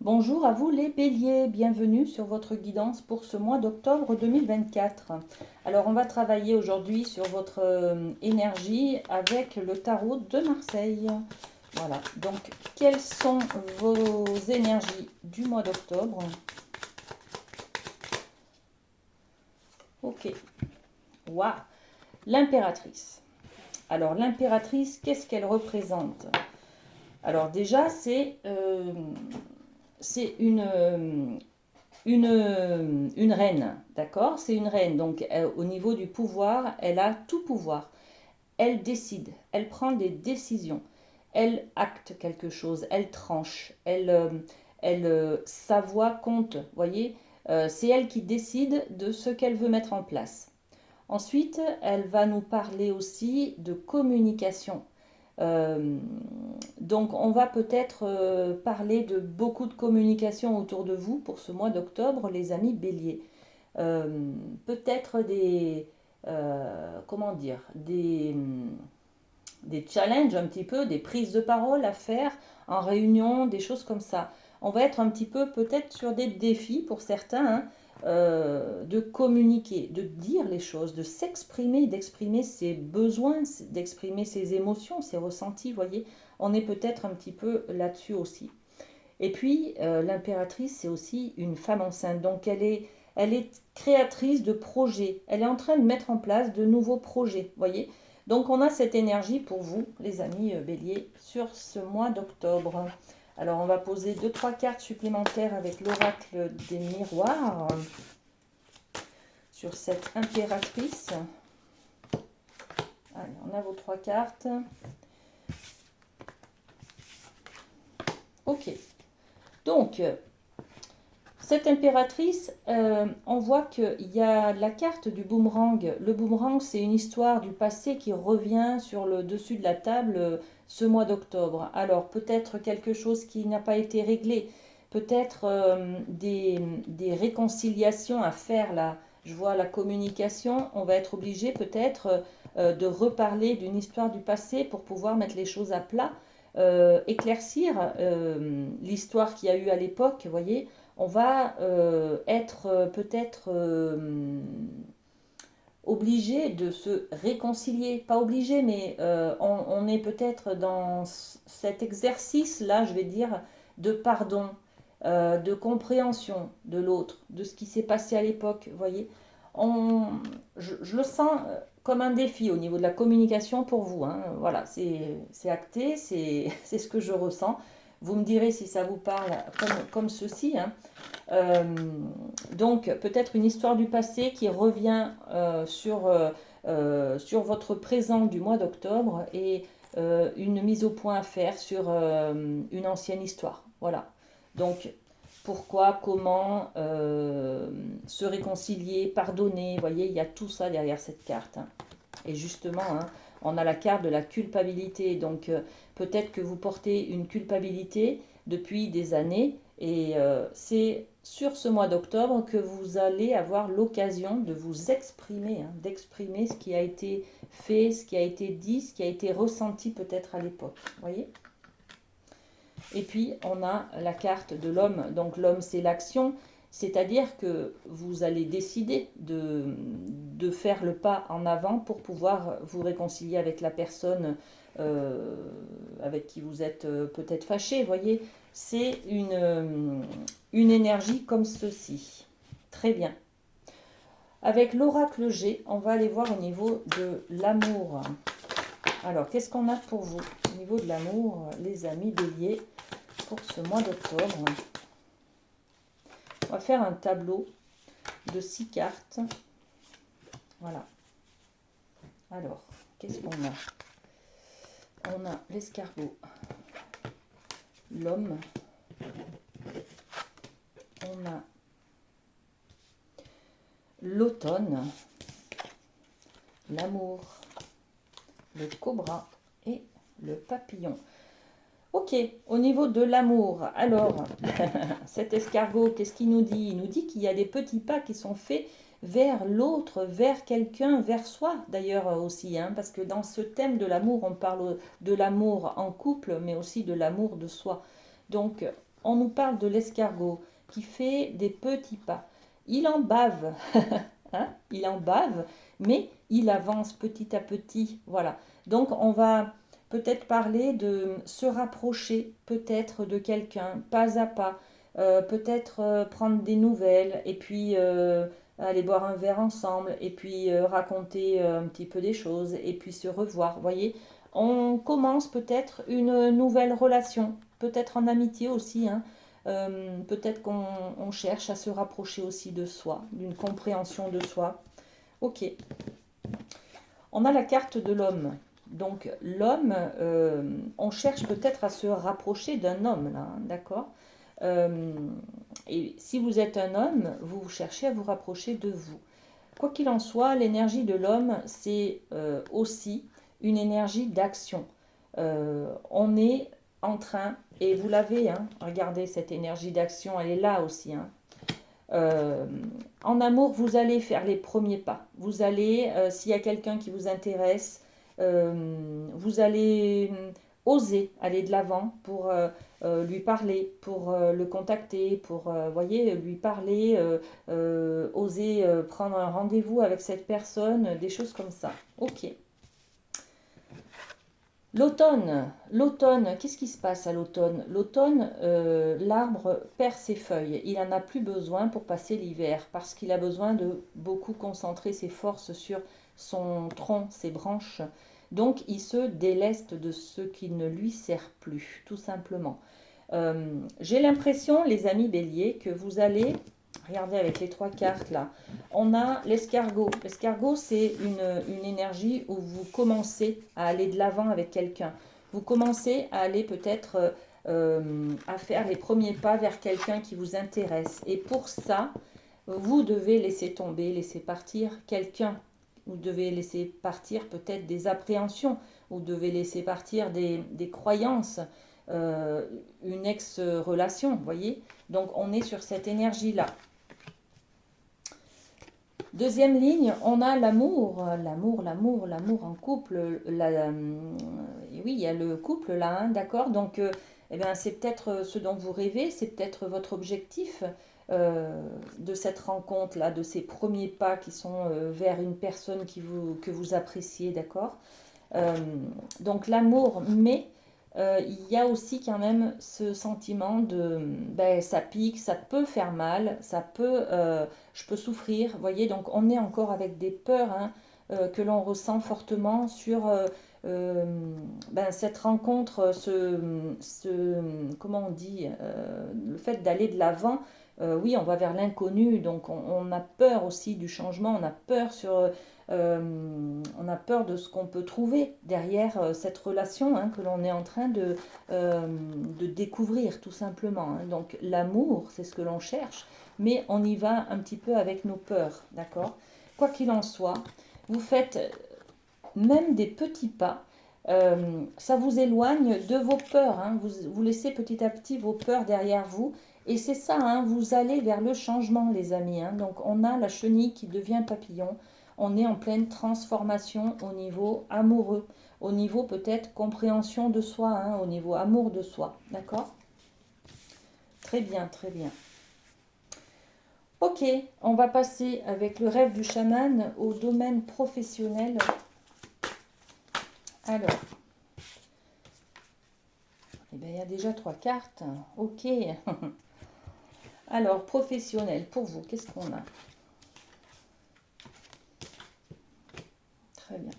Bonjour à vous les béliers, bienvenue sur votre guidance pour ce mois d'octobre 2024. Alors on va travailler aujourd'hui sur votre énergie avec le tarot de Marseille. Voilà, donc quelles sont vos énergies du mois d'octobre? Ok, waouh, l'impératrice. Alors l'impératrice, qu'est-ce qu'elle représente? Alors déjà, c'est une reine, d'accord? C'est une reine, donc au niveau du pouvoir, elle a tout pouvoir. Elle décide, elle prend des décisions, elle acte quelque chose, elle tranche, sa voix compte, voyez? C'est elle qui décide de ce qu'elle veut mettre en place. Ensuite, elle va nous parler aussi de communication. Euh, donc, on va peut-être parler de beaucoup de communication autour de vous pour ce mois d'octobre, les amis béliers. Peut-être comment dire, des challenges un petit peu, des prises de parole à faire en réunion, des choses comme ça. On va être un petit peu peut-être sur des défis pour certains, hein, de communiquer, de dire les choses, de s'exprimer, d'exprimer ses besoins, d'exprimer ses émotions, ses ressentis, voyez. On est peut-être un petit peu là-dessus aussi. Et puis, l'impératrice, c'est aussi une femme enceinte. Donc, elle est créatrice de projets. Elle est en train de mettre en place de nouveaux projets, voyez. Donc, on a cette énergie pour vous, les amis béliers, sur ce mois d'octobre. Alors, on va poser deux trois cartes supplémentaires avec l'oracle des miroirs sur cette impératrice. Allez, on a vos trois cartes. Ok. Donc, cette impératrice, on voit qu'il y a la carte du boomerang. Le boomerang, c'est une histoire du passé qui revient sur le dessus de la table ce mois d'octobre. Alors, peut-être quelque chose qui n'a pas été réglé, peut-être des réconciliations à faire là. Je vois la communication, on va être obligé peut-être de reparler d'une histoire du passé pour pouvoir mettre les choses à plat, éclaircir l'histoire qu'il y a eu à l'époque, vous voyez. On va être peut-être obligé de se réconcilier. Pas obligé, mais on est peut-être dans cet exercice-là, je vais dire, de pardon, de compréhension de l'autre, de ce qui s'est passé à l'époque. Vous voyez, je le sens comme un défi au niveau de la communication pour vous, hein. Voilà, c'est acté, c'est ce que je ressens. Vous me direz si ça vous parle comme ceci, hein. Euh, donc peut-être une histoire du passé qui revient sur votre présent du mois d'octobre et une mise au point à faire sur une ancienne histoire. Voilà. Donc pourquoi, comment se réconcilier, pardonner, vous voyez, il y a tout ça derrière cette carte, hein. Et justement, hein, on a la carte de la culpabilité. Donc peut-être que vous portez une culpabilité depuis des années et c'est sur ce mois d'octobre que vous allez avoir l'occasion de vous exprimer, hein, d'exprimer ce qui a été fait, ce qui a été dit, ce qui a été ressenti peut-être à l'époque. Voyez. Et puis, on a la carte de l'homme. Donc, l'homme, c'est l'action. C'est-à-dire que vous allez décider de faire le pas en avant pour pouvoir vous réconcilier avec la personne euh, avec qui vous êtes peut-être fâché. Voyez, c'est une énergie comme ceci. Très bien. Avec l'oracle G, on va aller voir au niveau de l'amour. Alors, qu'est-ce qu'on a pour vous au niveau de l'amour, les amis béliers, pour ce mois d'octobre? On va faire un tableau de 6 cartes. Voilà. Alors, qu'est-ce qu'on a? On a l'escargot, l'homme, on a l'automne, l'amour, le cobra et le papillon. Ok, au niveau de l'amour, alors, cet escargot, qu'est-ce qu'il nous dit? Il nous dit qu'il y a des petits pas qui sont faits vers l'autre, vers quelqu'un, vers soi d'ailleurs aussi, hein, parce que dans ce thème de l'amour, on parle de l'amour en couple, mais aussi de l'amour de soi. Donc, on nous parle de l'escargot qui fait des petits pas. Il en bave, hein, il en bave, mais il avance petit à petit. Voilà. Donc on va peut-être parler de se rapprocher peut-être de quelqu'un, pas à pas, peut-être prendre des nouvelles et puis aller boire un verre ensemble et puis raconter un petit peu des choses et puis se revoir. Vous voyez, on commence peut-être une nouvelle relation, peut-être en amitié aussi, hein. Peut-être qu'on cherche à se rapprocher aussi de soi, d'une compréhension de soi. Ok, on a la carte de l'homme. Donc l'homme, on cherche peut-être à se rapprocher d'un homme, là, hein, d'accord. Euh, et si vous êtes un homme, vous cherchez à vous rapprocher de vous. Quoi qu'il en soit, l'énergie de l'homme, c'est aussi une énergie d'action. On est en train, et vous l'avez, hein, regardez cette énergie d'action, elle est là aussi, hein. Euh, en amour, vous allez faire les premiers pas. Vous allez, s'il y a quelqu'un qui vous intéresse, vous allez oser aller de l'avant pour lui parler, pour le contacter, pour, voyez, lui parler, oser prendre un rendez-vous avec cette personne, des choses comme ça. Ok. L'automne, qu'est-ce qui se passe à l'automne? L'automne, l'arbre perd ses feuilles. Il n'en a plus besoin pour passer l'hiver parce qu'il a besoin de beaucoup concentrer ses forces sur son tronc, ses branches. Donc, il se déleste de ce qui ne lui sert plus, tout simplement. J'ai l'impression, les amis béliers, que vous allez, regardez avec les trois cartes là, on a l'escargot. L'escargot, c'est une énergie où vous commencez à aller de l'avant avec quelqu'un. Vous commencez à aller peut-être à faire les premiers pas vers quelqu'un qui vous intéresse. Et pour ça, vous devez laisser tomber, laisser partir quelqu'un. Vous devez laisser partir peut-être des appréhensions. Vous devez laisser partir des croyances. euh, une ex-relation, vous voyez. Donc on est sur cette énergie-là. Deuxième ligne, on a l'amour, l'amour en couple. Oui, il y a le couple là, hein, d'accord. Donc, eh bien, c'est peut-être ce dont vous rêvez, c'est peut-être votre objectif de cette rencontre-là, de ces premiers pas qui sont vers une personne que vous appréciez, d'accord. Euh, donc l'amour, mais il y a aussi quand même ce sentiment de ben, ça pique, ça peut faire mal, je peux souffrir, vous voyez, donc on est encore avec des peurs, hein, que l'on ressent fortement sur euh, ben, cette rencontre, comment on dit, le fait d'aller de l'avant. Oui, on va vers l'inconnu, donc on a peur aussi du changement, on a peur de ce qu'on peut trouver derrière cette relation, hein, que l'on est en train de découvrir tout simplement, hein. Donc l'amour, c'est ce que l'on cherche, mais on y va un petit peu avec nos peurs, d'accord. Quoi qu'il en soit, vous faites même des petits pas. Ça vous éloigne de vos peurs, hein. Vous laissez petit à petit vos peurs derrière vous. Et c'est ça, hein, vous allez vers le changement, les amis, hein. Donc on a la chenille qui devient papillon. On est en pleine transformation au niveau amoureux, au niveau peut-être compréhension de soi, hein, au niveau amour de soi. D'accord? Très bien, très bien. Ok, on va passer avec le rêve du chaman au domaine professionnel. Alors, eh bien, il y a déjà trois cartes. Ok. Alors, professionnel, pour vous, qu'est-ce qu'on a? Très bien.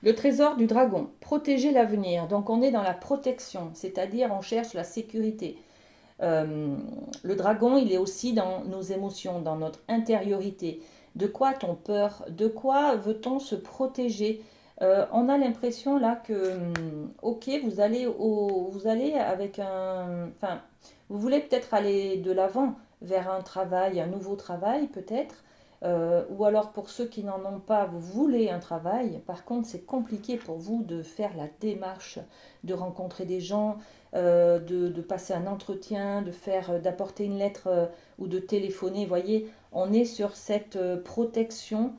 Le trésor du dragon, protéger l'avenir. Donc, on est dans la protection, c'est-à-dire on cherche la sécurité. Le dragon, il est aussi dans nos émotions, dans notre intériorité. De quoi a-t-on peur? De quoi veut-on se protéger? On a l'impression là que, ok, vous allez avec un, enfin, vous voulez peut-être aller de l'avant vers un travail, un nouveau travail peut-être, ou alors pour ceux qui n'en ont pas, vous voulez un travail. Par contre, c'est compliqué pour vous de faire la démarche, de rencontrer des gens, de passer un entretien, d'apporter une lettre ou de téléphoner. Vous voyez, on est sur cette protection.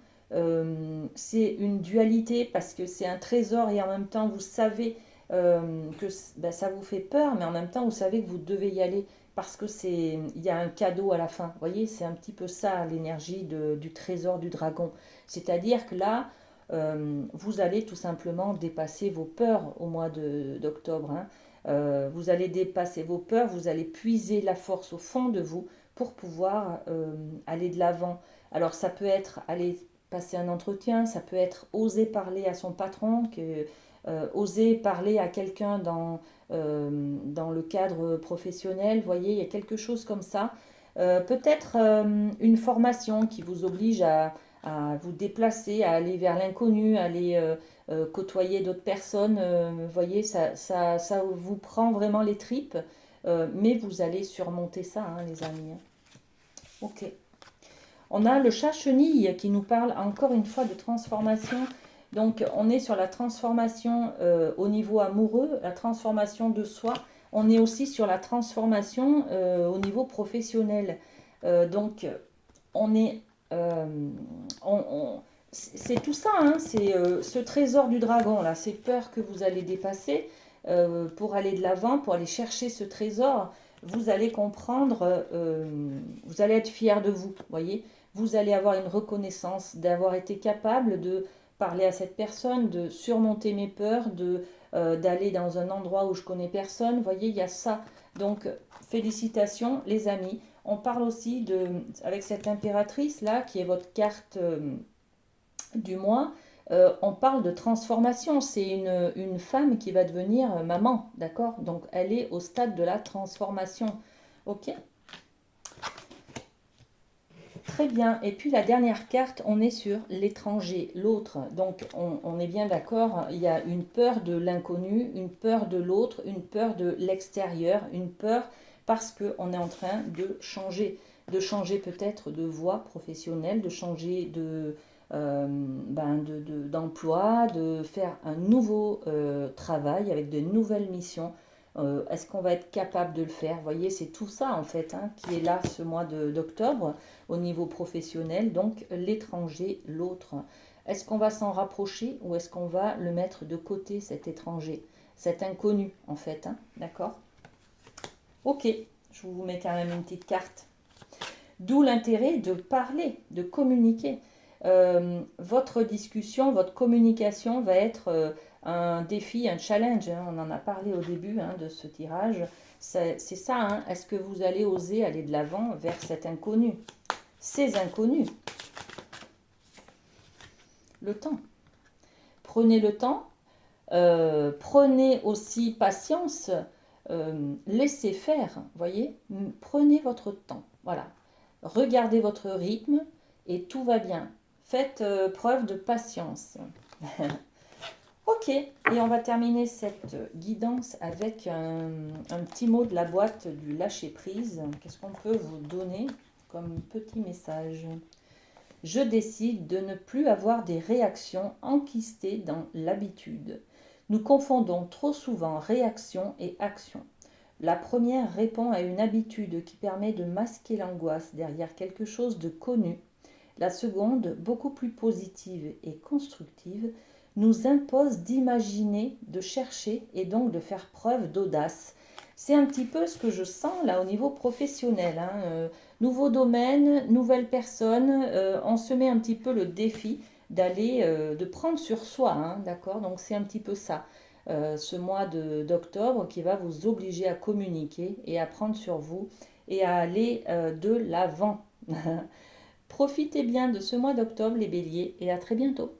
C'est une dualité parce que c'est un trésor et en même temps, vous savez, ben, ça vous fait peur, mais en même temps, vous savez que vous devez y aller parce que il y a un cadeau à la fin. Vous voyez, c'est un petit peu ça l'énergie du trésor du dragon. C'est-à-dire que là, vous allez tout simplement dépasser vos peurs au mois d'octobre, hein. Vous allez dépasser vos peurs, vous allez puiser la force au fond de vous pour pouvoir aller de l'avant. Alors ça peut être aller passer un entretien, ça peut être oser parler à son patron, oser parler à quelqu'un dans le cadre professionnel. Vous voyez, il y a quelque chose comme ça. Peut-être une formation qui vous oblige à vous déplacer, à aller vers l'inconnu, à aller côtoyer d'autres personnes. Vous voyez, ça vous prend vraiment les tripes, mais vous allez surmonter ça, hein, les amis, hein. Ok. On a le chat chenille qui nous parle encore une fois de transformation. Donc on est sur la transformation au niveau amoureux, la transformation de soi. On est aussi sur la transformation au niveau professionnel. Donc on est... euh, c'est tout ça, hein, c'est ce trésor du dragon, là, ces peurs que vous allez dépasser pour aller de l'avant, pour aller chercher ce trésor. Vous allez comprendre, vous allez être fier de vous, voyez. Vous allez avoir une reconnaissance d'avoir été capable de parler à cette personne, de surmonter mes peurs, d'aller dans un endroit où je connais personne. Vous voyez, il y a ça. Donc, félicitations, les amis. On parle aussi avec cette impératrice là, qui est votre carte du mois. On parle de transformation. C'est une femme qui va devenir maman, d'accord? Donc, elle est au stade de la transformation. Ok? Très bien. Et puis la dernière carte, on est sur l'étranger, l'autre. Donc on est bien d'accord, il y a une peur de l'inconnu, une peur de l'autre, une peur de l'extérieur, une peur parce qu'on est en train de changer peut-être de voie professionnelle, de changer d'emploi, de faire un nouveau travail avec de nouvelles missions. Est-ce qu'on va être capable de le faire? Vous voyez, c'est tout ça en fait, hein, qui est là ce mois d'octobre au niveau professionnel. Donc l'étranger, l'autre. Est-ce qu'on va s'en rapprocher ou est-ce qu'on va le mettre de côté, cet étranger, cet inconnu en fait, hein, d'accord? Ok, je vous mets quand même une petite carte. D'où l'intérêt de parler, de communiquer. Votre discussion, votre communication va être un défi, un challenge, hein. On en a parlé au début, hein, de ce tirage. C'est ça, hein. Est-ce que vous allez oser aller de l'avant vers cet inconnu? Ces inconnus. Le temps. Prenez le temps. Prenez aussi patience. Laissez faire, voyez. Prenez votre temps. Voilà. Regardez votre rythme et tout va bien. Faites preuve de patience. Ok, et on va terminer cette guidance avec un petit mot de la boîte du lâcher-prise. Qu'est-ce qu'on peut vous donner comme petit message? Je décide de ne plus avoir des réactions enquistées dans l'habitude. Nous confondons trop souvent réaction et action. La première répond à une habitude qui permet de masquer l'angoisse derrière quelque chose de connu. La seconde, beaucoup plus positive et constructive, nous impose d'imaginer, de chercher et donc de faire preuve d'audace. C'est un petit peu ce que je sens là au niveau professionnel, hein. Nouveau domaine, nouvelle personne, on se met un petit peu le défi d'aller, de prendre sur soi, hein, d'accord? Donc c'est un petit peu ça, ce mois d'octobre qui va vous obliger à communiquer et à prendre sur vous et à aller de l'avant. Profitez bien de ce mois d'octobre, les béliers, et à très bientôt.